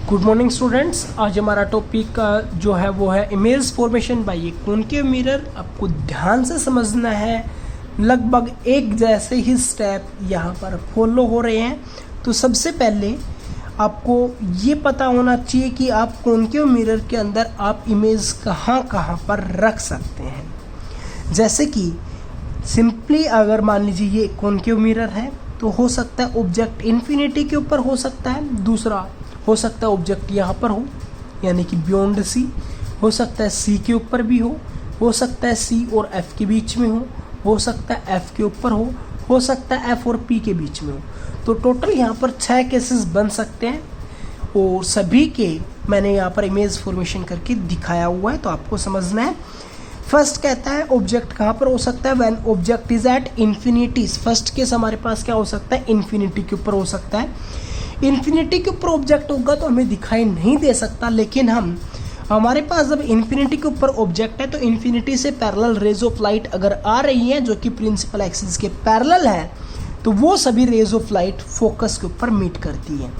Good morning students. आज हमारा topic जो है वो है image formation by A concave mirror. आपको ध्यान से समझना है, लगभग एक जैसे ही स्टेप यहाँ पर फॉलो हो रहे हैं। तो सबसे पहले आपको ये पता होना चाहिए कि आप कॉनकेव मिरर के अंदर आप इमेज कहाँ कहाँ पर रख सकते हैं। जैसे कि सिंपली अगर मान लीजिए ये कॉनकेव मिरर है तो हो सकता है ऑब्जेक्ट इन्फिनिटी के ऊपर हो सकता है, दूसरा हो सकता है ऑब्जेक्ट यहाँ पर हो यानी कि बियॉन्ड सी, हो सकता है सी के ऊपर भी हो सकता है सी और एफ के बीच में हो सकता है एफ के ऊपर हो सकता है एफ और पी के बीच में हो। तो टोटल यहाँ पर 6 केसेस बन सकते हैं और सभी के मैंने यहाँ पर इमेज फॉर्मेशन करके दिखाया हुआ है, तो आपको समझना है। फर्स्ट कहता है ऑब्जेक्ट कहाँ पर हो सकता है, when object is at infinity. First case हमारे पास क्या हो सकता है, इन्फिनिटी के ऊपर हो सकता है। इन्फिनिटी के ऊपर ऑब्जेक्ट होगा तो हमें दिखाई नहीं दे सकता, लेकिन हमारे पास जब इन्फिनिटी के ऊपर ऑब्जेक्ट है तो इन्फिनिटी से पैरेलल रेज ऑफ लाइट अगर आ रही है जो कि प्रिंसिपल एक्सिस के पैरेलल है तो वो सभी रेज ऑफ लाइट फोकस के ऊपर मीट करती है।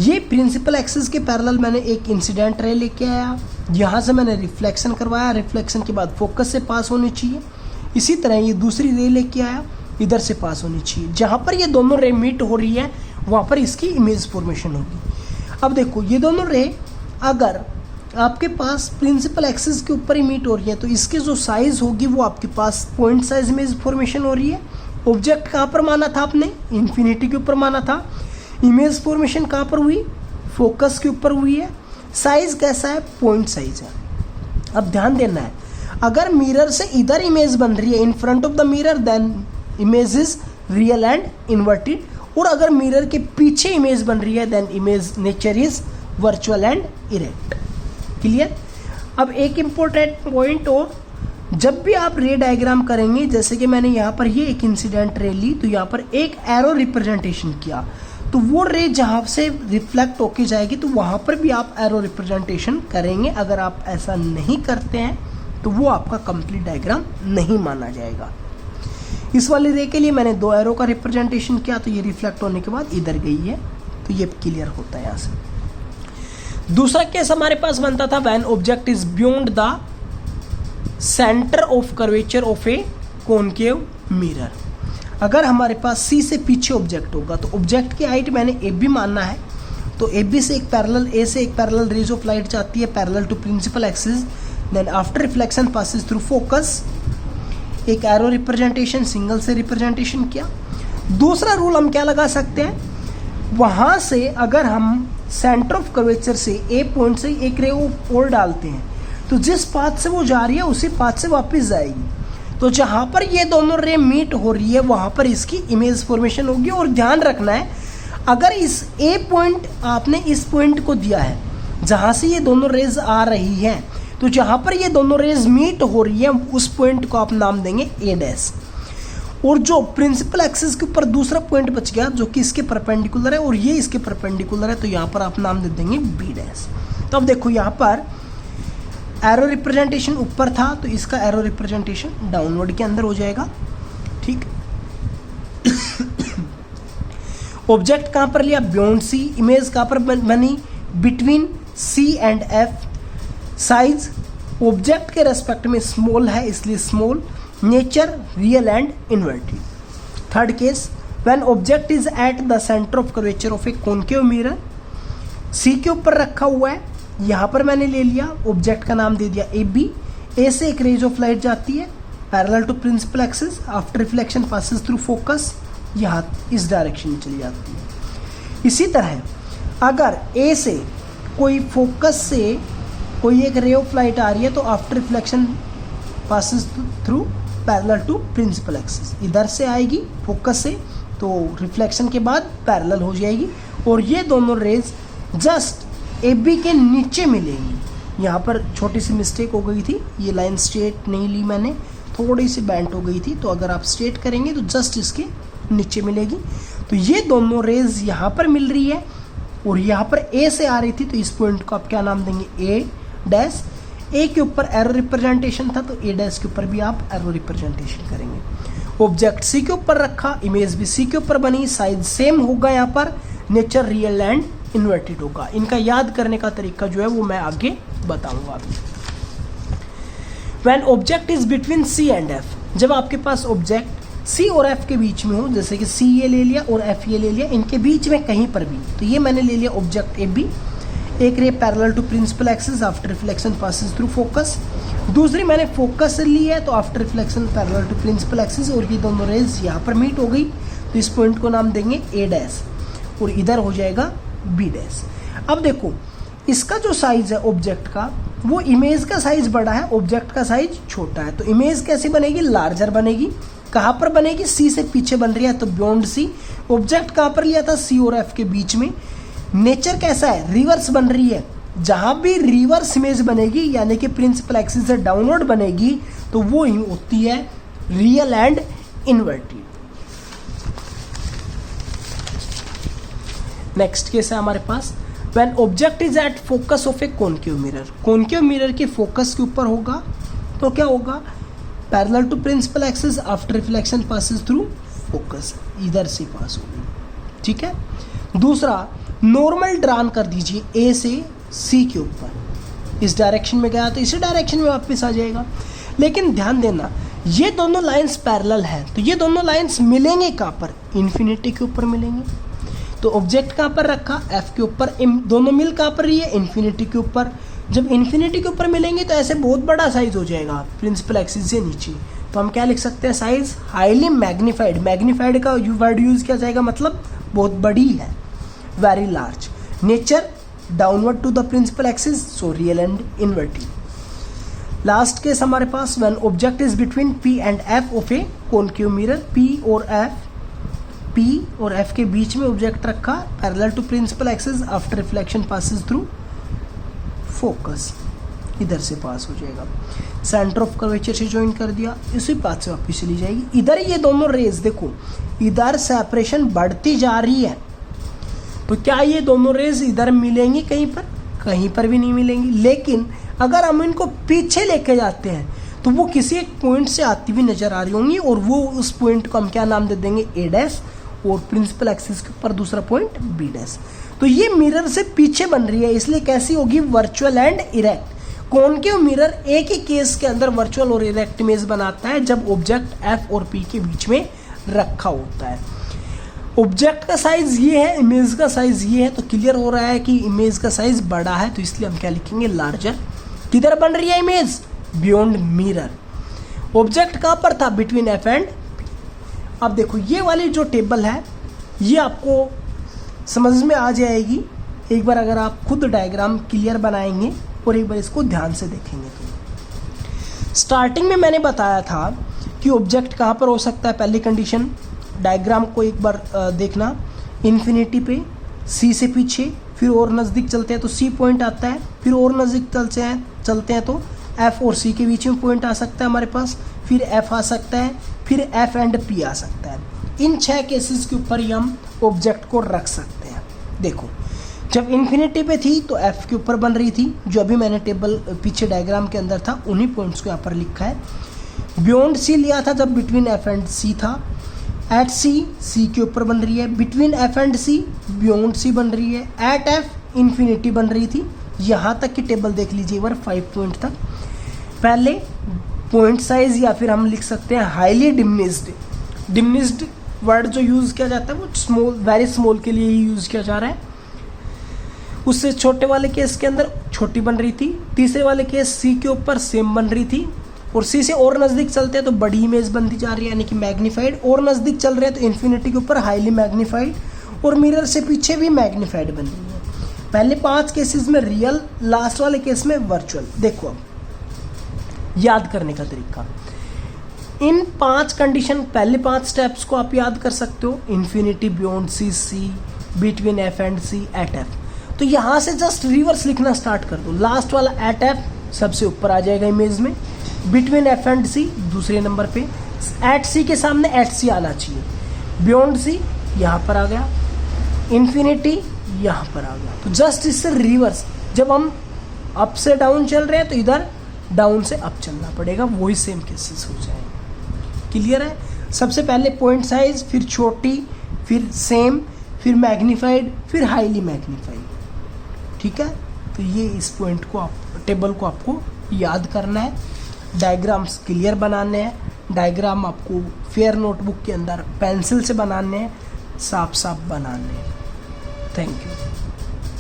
ये प्रिंसिपल एक्सिस के पैरेलल मैंने एक इंसिडेंट रे लेके आया, यहाँ से मैंने रिफ्लेक्शन करवाया, रिफ्लेक्शन के बाद फोकस से पास होनी चाहिए। इसी तरह ये दूसरी रे लेके आया, इधर से पास होनी चाहिए। जहाँ पर ये दोनों रे मीट हो रही है वहाँ पर इसकी इमेज फॉर्मेशन होगी। अब देखो ये दोनों रे अगर आपके पास प्रिंसिपल एक्सिस के ऊपर ही मीट हो रही है तो इसकी जो साइज होगी वो आपके पास पॉइंट साइज इमेज फॉर्मेशन हो रही है। ऑब्जेक्ट कहाँ पर माना था आपने, इन्फिनिटी के ऊपर माना था। इमेज फॉर्मेशन कहाँ पर हुई, फोकस के ऊपर हुई है। साइज कैसा है, पॉइंट साइज है। अब ध्यान देना है, अगर मिरर से इधर इमेज बन रही है in front of the mirror then image is real and inverted, और अगर मिरर के पीछे इमेज बन रही है then image nature is virtual and erect. Clear. अब एक इम्पोर्टेंट पॉइंट, और जब भी आप रे डायग्राम करेंगे, जैसे कि मैंने यहाँ पर ये एक इंसिडेंट रे ली तो यहाँ पर एक एरो रिप्रेजेंटेशन किया, तो वो रे जहाँ से रिफ्लेक्ट होके जाएगी तो वहाँ पर भी आप एरो रिप्रेजेंटेशन करेंगे। अगर आप ऐसा नहीं करते हैं तो वो आपका कंप्लीट डायग्राम नहीं माना जाएगा। इस वाली रे के लिए मैंने 2 एरो का रिप्रेजेंटेशन किया, तो ये रिफ्लेक्ट होने के बाद इधर गई है, तो ये क्लियर होता है यहाँ से। दूसरा केस हमारे पास बनता था when object is beyond the centre of curvature of a concave mirror. अगर हमारे पास सी से पीछे ऑब्जेक्ट होगा तो ऑब्जेक्ट की हाइट मैंने ए बी मानना है, तो ए बी से एक पैरेलल रेज ऑफ लाइट जाती है parallel to principal axis, then after reflection passes through focus. एक एरो रिप्रेजेंटेशन सिंगल से रिप्रेजेंटेशन किया। दूसरा रूल हम क्या लगा सकते हैं, वहाँ से अगर हम सेंटर ऑफ कर्वेचर से ए पॉइंट से एक रे और डालते हैं तो जिस पाथ से वो जा रही है उसी पाथ से वापस जाएगी। तो जहाँ पर ये दोनों रे मीट हो रही है वहाँ पर इसकी इमेज फॉर्मेशन होगी। और ध्यान रखना है, अगर इस ए पॉइंट आपने इस पॉइंट को दिया है जहाँ से ये दोनों रेज आ रही हैं, तो जहाँ पर ये दोनों रेज मीट हो रही है उस पॉइंट को आप नाम देंगे ए डैश, और जो प्रिंसिपल एक्सिस के ऊपर दूसरा पॉइंट बच गया जो कि इसके परपेंडिकुलर है और ये इसके परपेंडिकुलर है, तो यहाँ पर आप नाम दे देंगे बी डैश। तो अब देखो यहाँ पर एरो रिप्रेजेंटेशन ऊपर था तो इसका एरो रिप्रेजेंटेशन डाउनवर्ड के अंदर हो जाएगा। ठीक। ऑब्जेक्ट कहाँ पर लिया, बियॉन्ड सी। इमेज कहाँ पर बनी, between C and F. Size object के रेस्पेक्ट में स्मॉल है इसलिए small. Nature real and inverted. Third case when object is at the centre of curvature of a concave mirror. C के ऊपर रखा हुआ है, यहाँ पर मैंने ले लिया, ऑब्जेक्ट का नाम दे दिया ए बी। ए से एक रेज ऑफ लाइट जाती है parallel to principal axis, after reflection passes through focus, यहाँ इस डायरेक्शन में चली जाती है। इसी तरह अगर ए से कोई फोकस से कोई एक रे ऑफ लाइट आ रही है तो after reflection passes through parallel to principal axis, इधर से आएगी फोकस से तो रिफ्लेक्शन के बाद पैरेलल हो जाएगी और ये दोनों रेज जस्ट ए बी के नीचे मिलेंगी। यहाँ पर छोटी सी मिस्टेक हो गई थी, ये लाइन स्ट्रेट नहीं ली मैंने, थोड़ी सी बेंट हो गई थी, तो अगर आप स्ट्रेट करेंगे तो जस्ट इसके नीचे मिलेगी। तो ये दोनों रेज यहाँ पर मिल रही है और यहाँ पर ए से आ रही थी, तो इस पॉइंट को आप क्या नाम देंगे, ए डैश। ए के ऊपर एरो रिप्रेजेंटेशन था तो ए डैश के ऊपर भी आप एरो रिप्रेजेंटेशन करेंगे। ऑब्जेक्ट सी के ऊपर रखा, इमेज भी सी के ऊपर बनी, साइज सेम होगा यहाँ पर, नेचर रियल एंड इन्वर्टेड होगा। इनका याद करने का तरीका जो है वो मैं आगे बताऊंगा अभी। When object is between C and F, जब आपके पास ऑब्जेक्ट सी और एफ के बीच में हो, जैसे कि सी ये ले लिया और एफ ये ले लिया, इनके बीच में कहीं पर भी, तो ये मैंने ले लिया ऑब्जेक्ट ए बी, एक ray parallel to principal axis after reflection passes through focus, दूसरी मैंने फोकस से ली है तो after reflection parallel to principal axis, और ये दोनों रेज यहाँ पर मीट हो गई तो इस पॉइंट को नाम देंगे ए डैश और इधर हो जाएगा बी डैश। अब देखो इसका जो साइज है ऑब्जेक्ट का, वो इमेज का साइज बड़ा है, ऑब्जेक्ट का साइज छोटा है, तो इमेज कैसे बनेगी, लार्जर बनेगी। कहाँ पर बनेगी, सी से पीछे बन रही है तो बियॉन्ड सी। ऑब्जेक्ट कहाँ पर लिया था, सी और एफ के बीच में। नेचर कैसा है, रिवर्स बन रही है। जहाँ भी रिवर्स इमेज बनेगी यानी कि प्रिंसिपल एक्सिस से डाउनवर्ड बनेगी तो वो ही होती है real and inverted. Next case है हमारे पास, when object is at focus of a concave mirror, concave mirror के फोकस के ऊपर होगा तो क्या होगा, parallel to principal axis after reflection passes through focus, इधर से पास होगी, ठीक है। दूसरा, नॉर्मल ड्रान कर दीजिए ए से सी के ऊपर, इस डायरेक्शन में गया तो इसी डायरेक्शन में वापस आ जाएगा। लेकिन ध्यान देना ये दोनों लाइंस पैरेलल हैं तो ये दोनों लाइंस मिलेंगे कहाँ पर, इन्फिनिटी के ऊपर मिलेंगे। तो ऑब्जेक्ट कहाँ पर रखा, एफ के ऊपर, दोनों मिल कहाँ पर रही है, इन्फिनिटी के ऊपर। जब इन्फिनिटी के ऊपर मिलेंगे तो ऐसे बहुत बड़ा साइज हो जाएगा प्रिंसिपल एक्सिस से नीचे, तो हम क्या लिख सकते हैं, साइज हाईली मैग्नीफाइड। मैग्नीफाइड का वर्ड यूज किया जाएगा, मतलब बहुत बड़ी है, very large. Nature downward to the principal axis, so real and inverted. Last case हमारे पास, when object is between P and F of a concave mirror, P और एफ के बीच में ऑब्जेक्ट रखा, parallel to principal axis after reflection passes through focus, इधर से पास हो जाएगा। सेंटर ऑफ कर्वेचर से ज्वाइन कर दिया, इसी पाथ से वापस चली जाएगी। इधर ये दोनों रेज देखो, इधर सेपरेशन बढ़ती जा रही है, तो क्या ये दोनों रेज इधर मिलेंगी कहीं पर, कहीं पर भी नहीं मिलेंगी। लेकिन अगर हम इनको पीछे लेके जाते हैं तो वो किसी एक पॉइंट से आती हुई नजर आ रही होंगी, और वो उस पॉइंट को हम क्या नाम दे देंगे, ए डैश, और प्रिंसिपल एक्सिस के ऊपर दूसरा पॉइंट बी डैश। तो ये मिरर से पीछे बन रही है, इसलिए कैसी होगी, virtual and erect. Concave mirror एक ही केस के अंदर वर्चुअल और इरेक्ट इमेज बनाता है जब ऑब्जेक्ट एफ और पी के बीच में रखा होता है। ऑब्जेक्ट का साइज ये है, इमेज का साइज ये है, तो क्लियर हो रहा है कि इमेज का साइज बड़ा है, तो इसलिए हम क्या लिखेंगे, लार्जर। किधर बन रही है इमेज, बियॉन्ड मिरर। ऑब्जेक्ट कहाँ पर था, बिटवीन एफ एंड। अब देखो ये वाली जो टेबल है ये आपको समझ में आ जाएगी एक बार अगर आप खुद डायग्राम क्लियर बनाएंगे और एक बार इसको ध्यान से देखेंगे। तो स्टार्टिंग में मैंने बताया था कि ऑब्जेक्ट कहाँ पर हो सकता है, पहली कंडीशन, डायग्राम को एक बार देखना, इन्फिनिटी पे, सी से पीछे, फिर और नज़दीक चलते हैं तो सी पॉइंट आता है, फिर और नज़दीक चलते हैं तो एफ और सी के बीच में पॉइंट आ सकता है हमारे पास, फिर एफ आ सकता है, फिर एफ एंड पी आ सकता है। इन 6 केसेस के ऊपर ही हम ऑब्जेक्ट को रख सकते हैं। देखो जब इन्फिनिटी पे थी तो एफ के ऊपर बन रही थी, जो अभी मैंने टेबल पीछे डायग्राम के अंदर था उन्हीं पॉइंट्स को यहाँ पर लिखा है। बियॉन्ड सी लिया था जब बिटवीन एफ एंड सी था, एट सी के ऊपर बन रही है, between F and C beyond C बन रही है, एट एफ इन्फिनिटी बन रही थी। यहाँ तक की टेबल देख लीजिए एक बार, 5 पॉइंट तक। पहले पॉइंट साइज या फिर हम लिख सकते हैं हाईली डिमिनिश्ड। डिमिनिश्ड वर्ड जो यूज़ किया जाता है वो स्मॉल, वेरी स्मॉल के लिए ही यूज़ किया जा रहा है। उससे छोटे वाले केस के अंदर छोटी बन रही थी, तीसरे वाले केस सी के ऊपर सेम बन रही थी, और सी से और नज़दीक चलते हैं तो बड़ी इमेज बनती जा रही है यानी कि मैग्नीफाइड, और नज़दीक चल रहे हैं तो इन्फिनिटी के ऊपर हाईली मैग्नीफाइड, और मिरर से पीछे भी मैग्नीफाइड बन रही है। पहले 5 केसेस में रियल, लास्ट वाले केस में वर्चुअल। देखो अब याद करने का तरीका, इन 5 कंडीशन, पहले 5 स्टेप्स को आप याद कर सकते हो, infinity, beyond C, C, between F and C, at F. तो यहाँ से जस्ट रिवर्स लिखना स्टार्ट कर दो। लास्ट वाला एट एफ सबसे ऊपर आ जाएगा इमेज में, बिटवीन एफ एंड सी दूसरे नंबर पे, एट सी के सामने एट सी आना चाहिए, बियॉन्ड सी यहाँ पर आ गया, इन्फिनिटी यहाँ पर आ गया। तो जस्ट इससे रिवर्स, जब हम अप से डाउन चल रहे हैं तो इधर डाउन से अप चलना पड़ेगा, वही सेम केसेस हो जाएंगे। क्लियर है? सबसे पहले पॉइंट साइज, फिर छोटी, फिर सेम, फिर मैग्नीफाइड, फिर हाईली मैग्नीफाइड। ठीक है, तो ये इस पॉइंट को टेबल को आपको याद करना है। डायग्राम्स क्लियर बनाने हैं, डायग्राम आपको फेयर नोटबुक के अंदर पेंसिल से बनाने हैं, साफ साफ बनाने हैं। Thank you.